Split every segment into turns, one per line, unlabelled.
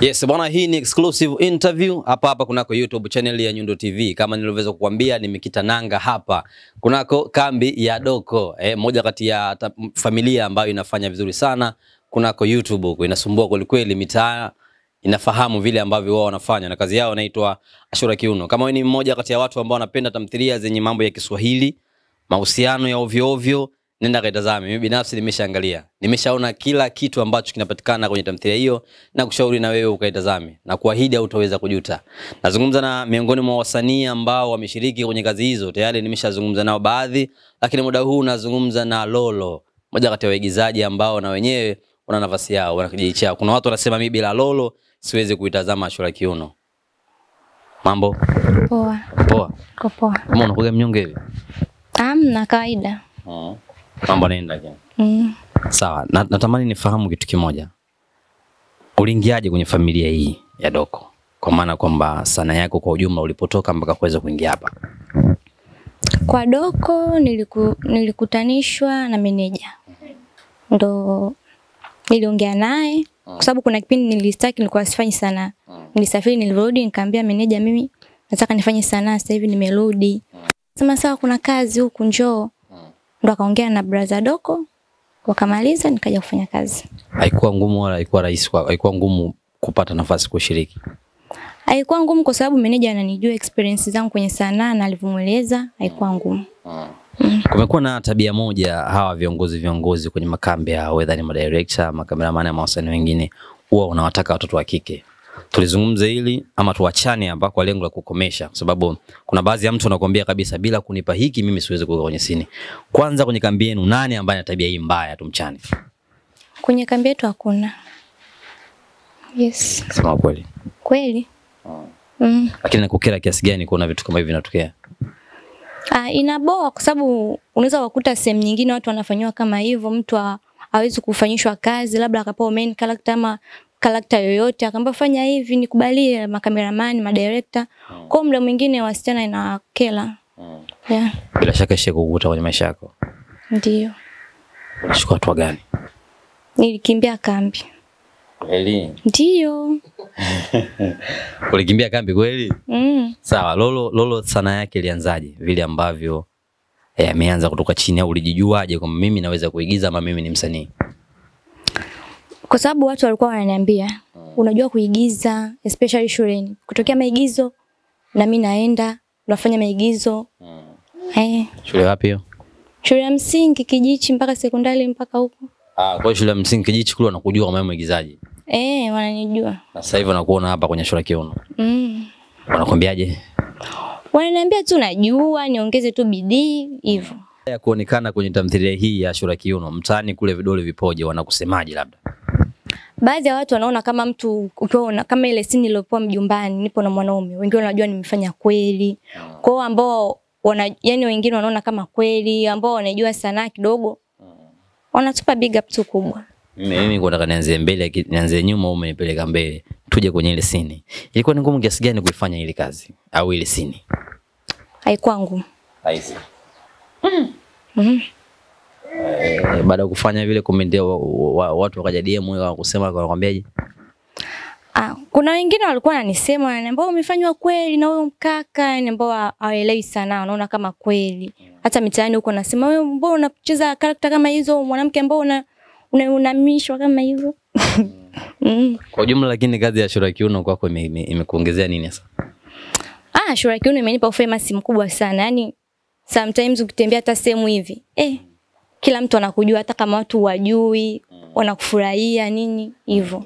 Yes, bwana, hii ni exclusive interview hapa kunako YouTube channel ya Nyundo TV. Kama nilivyoweza kukuambia, nimekita nanga hapa kunako kambi ya Doko. Moja kati ya familia ambayo inafanya vizuri sana kunako YouTube huko. Inasumbua kweli kweli, mitaa inafahamu vile ambavyo wao wanafanya, na kazi yao inaitwa Ashura Kiuno. Kama wewe ni mmoja kati ya watu ambao wanapenda tamthilia zenye mambo ya Kiswahili, mahusiano ya ovyo ovyo, nenda kaitazame. Mimi binafsi nimeshaangalia. Nimeshaona kila kitu ambacho kinapatikana kwenye tamthilia hiyo, na kushauri na wewe ukaitazame. Na kuahidi hutaweza kujuta. Nazungumza na miongoni mwa wasanii ambao wameshiriki kwenye kazi hizo. Tayari nimeshazungumza nao baadhi, lakini muda huu nazungumza na Lolo, mmoja kati ya waigizaji ambao na wenyewe wana nafasi yao, wana kijiji chao. Kuna watu wanasema mimi bila Lolo siwezi kuitazama Ashura Kiuno. Mambo?
Poa.
Poa.
Poa.
Kama unakuja mnyonge hivi?
Na kawaida.
Mambo naenda je? Sawa, natamani nifahamu kitu kimoja. Uliingiaje kwenye familia hii ya Doko? Kwa maana kwamba sana yako kwa ujumla ulipotoka mpaka kuweza kuingia hapa.
Kwa Doko nilikutanishwa na meneja. Ndo niliongea naye kwa sababu kuna kipindi nilikuwa sifanyi sana. Nilisafiri, nilirudi nikamwambia meneja, mimi nataka nifanye sana, sasa hivi nimerudi. Sema sawa, kuna kazi huku, njoo. Ndo akaongea na brother Doko, wakamaliza, nikaja kufanya kazi.
Haikuwa ngumu wala haikuwa rahisi, haikuwa ngumu kupata nafasi kushiriki?
Haikuwa ngumu kwa sababu meneja ananijua experience zangu kwenye sanaa na alivyomueleza, haikuwa ngumu.
Kumekuwa na tabia moja, hawa viongozi kwenye makambi ya whether ni director, makameramani na wasanii wengine, huwa wanawataka watoto wa kike. Tulizungumza hili ama tuachane hapa kwa lengo la kukomesha, kwa sababu kuna baadhi ya mtu anakuambia kabisa bila kunipa hiki mimi siwezi kuwa kwenye sini. Kwanza kwenye kambi yenu nani ambaye ana tabia hii mbaya tumchane?
Kwenye kambi yetu hakuna. Yes.
Sema kweli.
Kweli.
Lakini nakukera kiasi gani kuona vitu kama hivi vinatokea?
Inaboa kwa sababu unaweza kukuta sehemu nyingine watu wanafanywa kama hivyo, mtu hawezi kufanyishwa kazi, labda akapewa main character ama character yoyote akamwambia fanya hivi, nikubalie, makameramani, madirector. Kwa muda mwingine wasichana inawakela. Yeah.
Bila shaka ishe kukuta kwenye maisha yako.
Ndio.
Unachukua hatua gani?
Nilikimbia kambi.
Kweli?
Ndio.
Ulikimbia kambi kweli? Sawa, Lolo sana yake ilianzaje? Vile ambavyo ameanza kutoka chini, au ulijijuaje kwamba mimi naweza kuigiza ama mimi ni msanii?
Kwa sababu watu walikuwa wananiambia, unajua kuigiza, especially shuleni. Kutokea maigizo na mimi naenda, nafanya maigizo.
Shule wapi hiyo?
Shule ya msingi Kijichi mpaka sekondari mpaka huko.
Kwa shule ya msingi Kijichi kule wanakujua kama mwigizaji?
Wananijua.
Na sasa hivi wanakuona hapa kwenye Ashura Kiuno. Wanakwambiaje?
Wananiambia tu najua, niongeze tu bidii hivyo.
Ya kuonekana kwenye tamthilia hii ya Ashura Kiuno, mtaani kule vidole vipoje, wanakusemaje labda?
Baadhi ya watu wanaona kama mtu ukiona kama ile scene iliyopoa mjumbani nipo na mwanaume, wengine wanajua nimefanya kweli. Kwao ambao yani wengine wanaona kama kweli, ambao wanajua sanaa kidogo wanatupa big up tu kubwa.
Mimi nataka nianze mbele, nianze nyuma, au umenipeleka mbele. Tuje kwenye ile scene. Ilikuwa ni ngumu kiasi gani kuifanya ile kazi au ile scene?
Haikuwa ngumu.
Rahisi. Baada ya kufanya vile comment watu wakaja DM wakasema, wanakuambiaje?
Kuna wengine walikuwa wananisema, wananiambia umefanywa kweli na huyo mkaka, ambao hawaelewi sana, wanaona kama kweli. Hata mitaani huko nasema wewe mbona unacheza character kama hizo, mwanamke ambao unamishwa kama hivyo.
Kwa jumla lakini kazi ya Ashura Kiuno kwako imekuongezea nini sasa?
Ashura Kiuno imenipa famous mkubwa sana. Yaani sometimes ukitembea hata sehemu hivi, kila mtu anakujua, hata kama watu wajui, wanakufurahia nini hivyo.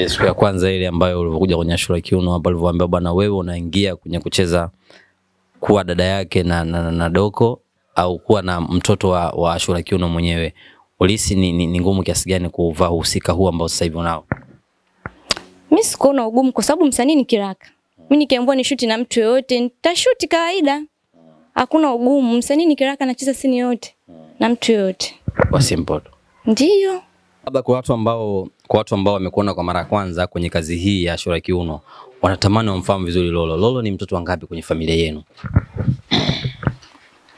Siku ya kwanza ile ambayo ulivyokuja kwenye Ashura Kiuno hapa, ulivyoambia bwana wewe unaingia kwenye kucheza kuwa dada yake na Doko, au kuwa na mtoto wa Ashura Kiuno mwenyewe, ulisi ni ngumu kiasi gani kuvaa uhusika huu ambao sasa hivi unao?
Mimi sikuona ugumu kwa sababu msanii ni kiraka. Mimi nikiambiwa ni shoot na mtu yote, nitashoot kawaida. Hakuna ugumu, msanii ni kiraka, anacheza scene yote na mtu yote.
Kwa simple.
Ndio.
Labda kwa watu ambao wamekuona kwa mara ya kwanza kwenye kazi hii ya Ashura Kiuno, wanatamani wamfahamu vizuri Lolo. Lolo ni mtoto wangapi kwenye familia yenu?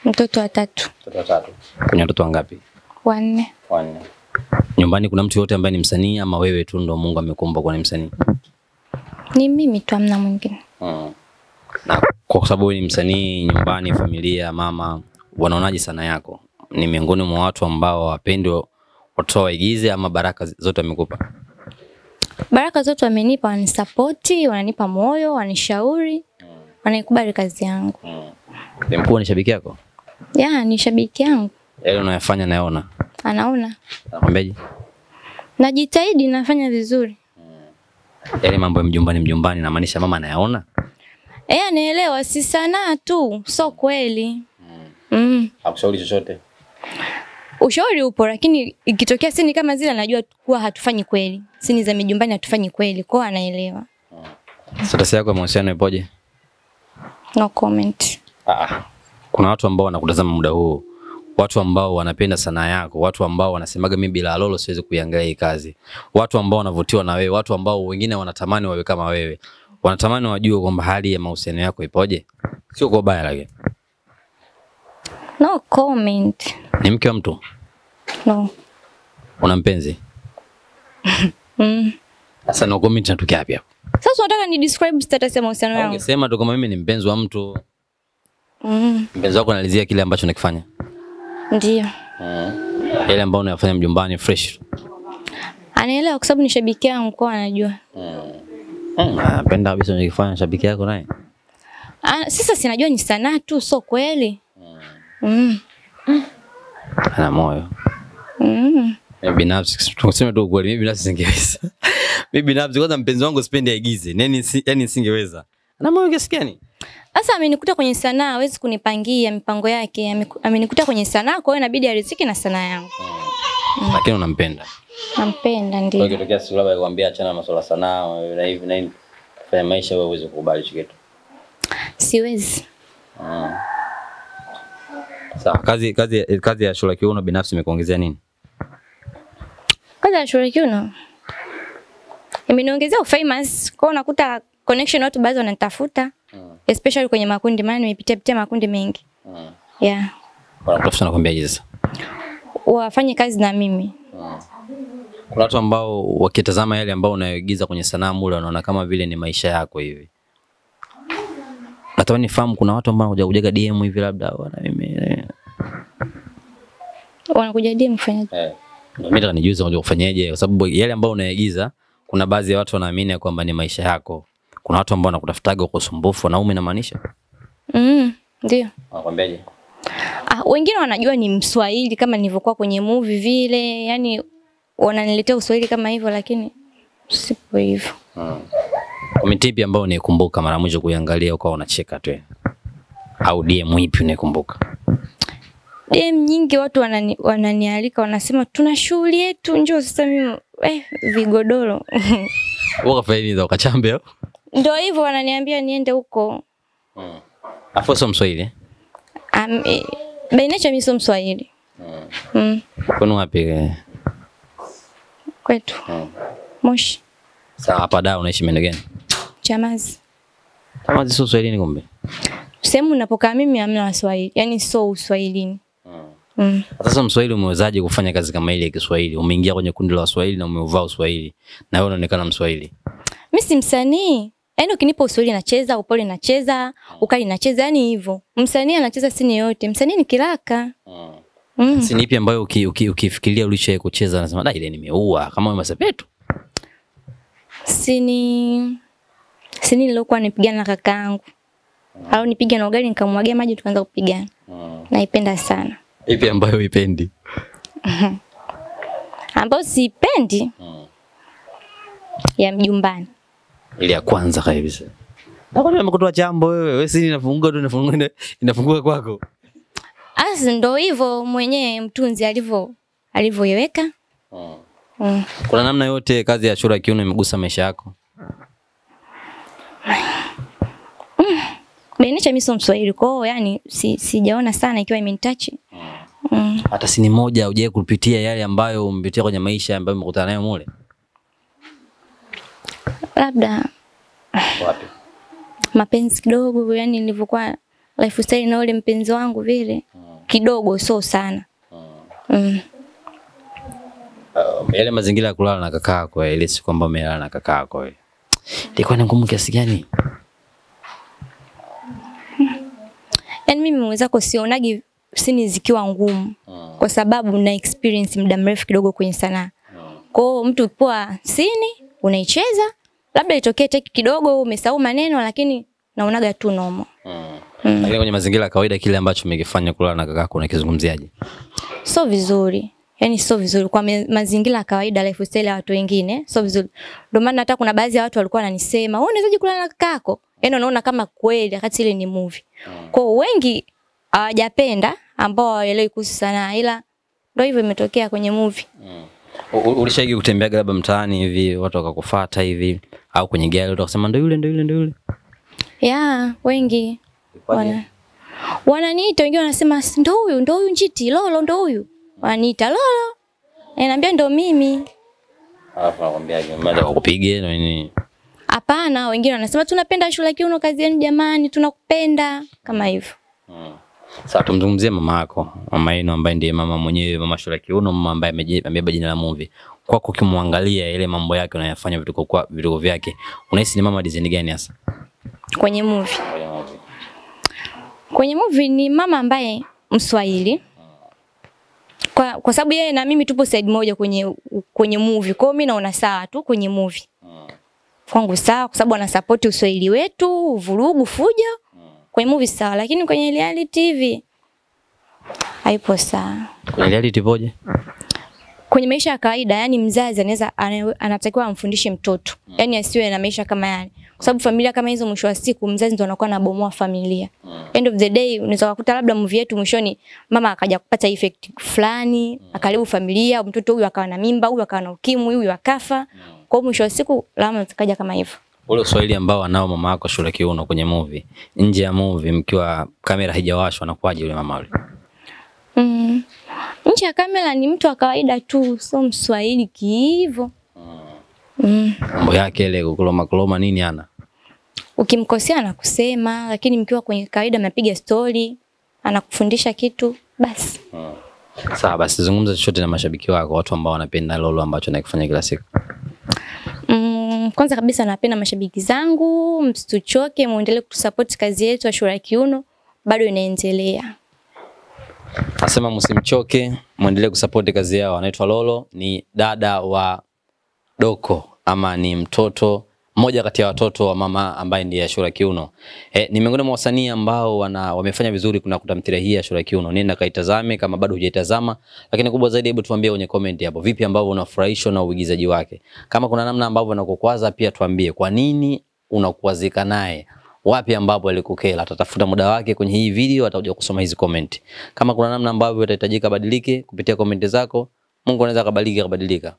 Mtoto wa 3.
Mtoto wa 3. Kuna watoto wangapi?
4.
Nyumbani kuna mtu yote ambaye ni msanii ama wewe tu ndo Mungu amekuumba kuwa ni msanii?
Ni mimi tu, hamna mwingine.
Na kwa sababu wewe ni msanii, nyumbani, familia, mama, wanaonaje sana yako? Ni miongoni mwa watu ambao wapendwa watu waigize ama baraka zote amekupa?
Baraka zote wamenipa, wanisapoti, wananipa moyo, wanishauri, wanaikubali kazi yangu.
Mkuu ni shabiki yako?
Ya, ni shabiki yangu.
Yale unayofanya naona.
Anaona.
Anakwambiaje?
Najitahidi, nafanya vizuri.
Yale mambo ya mjumbani inamaanisha mama anayaona?
Anaelewa, si sanaa tu, so kweli.
Hakushauri chochote?
Ushauri upo, lakini ikitokea sini kama zile anajua kuwa hatufanyi kweli. Sini za mijumbani hatufanyi kweli, kwa anaelewa.
Status yako ya mahusiano ipoje?
No comment.
Kuna watu ambao wanakutazama muda huu, watu ambao wanapenda sanaa yako, watu ambao wanasemaga mimi bila Lolo siwezi kuiangalia hii kazi, watu ambao wanavutiwa na wewe, watu ambao wengine wanatamani wawe kama wewe, wanatamani wajue kwamba hali ya mahusiano yako ipoje. Sio kwa baya lakini.
No comment.
Ni mke wa mtu?
No.
Una mpenzi? Sasa no comment natukia wapi hapo?
Sasa unataka ni describe status ya mahusiano yangu?
Ungesema tu kama mimi ni mpenzi wa mtu. Mpenzi wako analizia kile ambacho unakifanya?
Ndio.
Yale ambao unayafanya mjumbani fresh.
Anaelewa kwa sababu ni shabiki yangu, kwa anajua.
Napenda kabisa unakifanya shabiki yako naye.
Sasa sinajua ni sanaa tu, so kweli.
Ana moyo. Mimi binafsi tuseme tu kweli, mimi binafsi singeweza. Mimi binafsi kwanza mpenzi wangu sipendi aigize. Yaani singeweza. Ana moyo kiasi gani?
Sasa amenikuta kwenye sanaa, hawezi kunipangia mipango yake. Amenikuta kwenye sanaa, kwa hiyo inabidi ariziki na sanaa yangu.
Lakini unampenda?
Nampenda ndio.
Kwa hiyo kitokea siku labda kuambia achana na masuala sanaa na hivi na hivi, fanya maisha wewe uweze kukubali hicho kitu.
Siwezi.
Sawa, kazi ya Shura Kiuno binafsi imekuongezea nini?
Kazi ya Shura Kiuno imeniongezea famous, kwa unakuta connection watu baadhi wananitafuta. Especially kwenye makundi, maana nimepitia makundi mengi. Yeah.
Wanatafuta nakwambia sasa.
Wafanye kazi na mimi.
Kuna watu ambao wakitazama yale ambao unayoigiza kwenye sanaa mule wanaona kama vile ni maisha yako hivi. Natamani nifahamu kuna watu ambao hujaga DM hivi labda wana mimi.
Wanakuja DM kufanyaje?
Mimi nataka nijuze unajua kufanyaje kwa sababu yale ambao unaigiza kuna baadhi ya watu wanaamini kwamba ni maisha yako. Kuna watu ambao wanakutafutaga kwa usumbufu, wanaume inamaanisha?
Ndio.
Wanakuambiaje?
Wengine wanajua ni Mswahili kama nilivyokuwa kwenye movie vile, yani wananiletea Uswahili kama hivyo, lakini sipo hivyo.
Comment ipi ambao unaikumbuka mara mwisho kuiangalia ukawa unacheka tu? Au DM ipi unaikumbuka?
DM nyingi watu wananialika, wanasema tuna shughuli yetu njoo sasa mimi vigodoro.
Ukafanya nini za ukachambe hapo?
Ndio hivyo wananiambia niende huko.
Afu sio Mswahili?
By nature mimi sio Mswahili.
Kwani wapi?
Kwetu. Moshi.
Sawa, hapa da unaishi maeneo gani?
Chamazi.
Chamazi sio Swahilini kumbe?
Sehemu ninapokaa mimi hamna Waswahili, yani sio Uswahilini.
Sasa Mswahili umewezaje kufanya kazi kama ile ya Kiswahili? Umeingia kwenye kundi la Waswahili na umeuvaa Uswahili na wewe unaonekana Mswahili.
Mimi si msanii. Yaani ukinipa Uswahili nacheza, upole nacheza, ukali nacheza, yani hivyo. Msanii anacheza sini yote. Msanii ni kiraka.
Sini ipi ambayo ukifikiria ulishaye kucheza unasema ile nimeua kama wewe Masepetu?
Sini nilokuwa nipigana na kakaangu. Au nipige na ugali nikamwagia maji tukaanza kupigana. Naipenda sana.
Ipi ambayo uipendi?
Ambayo sipendi? Ya mjumbani.
Ile ya kwanza kabisa. Nakwambia nimekutoa chambo wewe si inafunguka tu inafunguka kwako.
Ndio hivyo mwenyewe mtunzi alivyoiweka.
Kuna namna yote kazi ya Shura Kiuno imegusa maisha yako?
Benisha mimi sio Mswahili kwao, yani sijaona sana ikiwa imenitouch.
Hata sini moja hujaye kupitia yale ambayo umepitia kwenye maisha ambayo umekutana nayo mule?
Labda
wapi?
Mapenzi kidogo, yani nilivyokuwa lifestyle na ule mpenzi wangu vile kidogo, sio sana.
Yale mazingira ya kulala na kakako ile siku ambayo umelala na kakako ile. Ilikuwa ni ngumu kiasi gani?
Yaani mimi mwenzako sionagi sini zikiwa ngumu. Kwa sababu na experience muda mrefu kidogo kwenye sanaa. Kwa hiyo mtu poa sini unaicheza, labda itokee take kidogo umesahau maneno lakini naonaga tu normal.
Lakini kwenye mazingira ya kawaida kile ambacho umekifanya kulala na kakako unakizungumziaje?
So vizuri. Yaani so vizuri kwa mazingira ya kawaida lifestyle ya watu wengine, so vizuri. Ndio maana hata kuna baadhi ya watu walikuwa wananisema, "Wewe unawezaje kulala na kakako?" Yaani unaona kama kweli wakati ile ni movie. Kwa wengi hawajapenda ambao hawaelewi kuhusu sanaa ila ndio hivyo imetokea kwenye movie.
Ulishaigi kutembea labda mtaani hivi watu wakakufuata hivi au kwenye gari utakasema ndio yule?
Yeah, wengi wananiita, wengine wanasema ndio huyu Njiti, Lolo ndio huyu. Wananiita Lolo. Naambia ndio mimi.
Alafu nakwambiaje mmoja akakupige na nini?
Hapana, wengine wanasema tunapenda Shura Kiuno kazi yenu jamani, tunakupenda kama hivyo.
Sasa tumzungumzie mama yako, mama yenu ambaye ndiye mama mwenyewe, mama Shura Kiuno, mama ambaye amebeba jina la movie. Kwako ukimwangalia ile mambo yake unayofanya vituko vyake, unahisi ni mama design gani hasa?
Kwenye movie. Kwenye movie ni mama ambaye Mswahili. Kwa sababu yeye na mimi tupo side moja kwenye movie. Kwa hiyo mimi naona sawa tu kwenye movie. Kwangu sawa kwa sababu ana support Uswahili wetu, vurugu, fujo. Kwenye movie sawa, lakini kwenye reality TV haipo sawa.
Kwenye reality poje?
Kwenye maisha ya kawaida, yani mzazi anatakiwa amfundishe mtoto. Yani asiwe na maisha kama yale. Kwa sababu familia kama hizo mwisho wa siku mzazi ndo anakuwa anabomoa familia. End of the day unaweza kukuta labda movie yetu mwishoni mama akaja kupata effect fulani, akaribu familia, mtoto huyu akawa na mimba, huyu akawa na ukimwi, huyu akafa. Kwa hiyo mwisho wa siku lama zikaja kama hivyo.
Ule Uswahili ambao anao mama yako Shura Kiuno kwenye movie, nje ya movie mkiwa kamera haijawashwa anakuaje yule mama yule?
Nje ya kamera ni mtu wa kawaida tu, sio Mswahili hivyo.
Mambo yake ile kuloma nini ana?
Ukimkosea anakusema, lakini mkiwa kwenye kawaida mnapiga story, anakufundisha kitu, basi.
Sawa, basi zungumza chochote na mashabiki wako, watu ambao wanapenda Lolo ambacho anakifanya kila siku.
Kwanza kabisa napenda mashabiki zangu, msituchoke, muendelee kutusupport kazi yetu ya Shura Kiuno, bado inaendelea.
Nasema msimchoke, muendelee kusupport kazi yao. Anaitwa Lolo, ni dada wa Doko ama ni mtoto mmoja kati ya watoto wa mama ambaye ndiye Shura Kiuno. Ni miongoni mwa wasanii ambao wamefanya vizuri kuna kutamthilia hii ya Shura Kiuno. Nenda kaitazame kama bado hujaitazama, lakini kubwa zaidi hebu tuambie kwenye comment hapo vipi ambavyo unafurahishwa na uigizaji wake. Kama kuna namna ambavyo unakukwaza pia tuambie kwa nini unakuwazika naye. Wapi ambapo alikukela, atatafuta muda wake kwenye hii video atakuja kusoma hizi comment. Kama kuna namna ambavyo utahitajika badilike kupitia comment zako, Mungu anaweza kubadilika.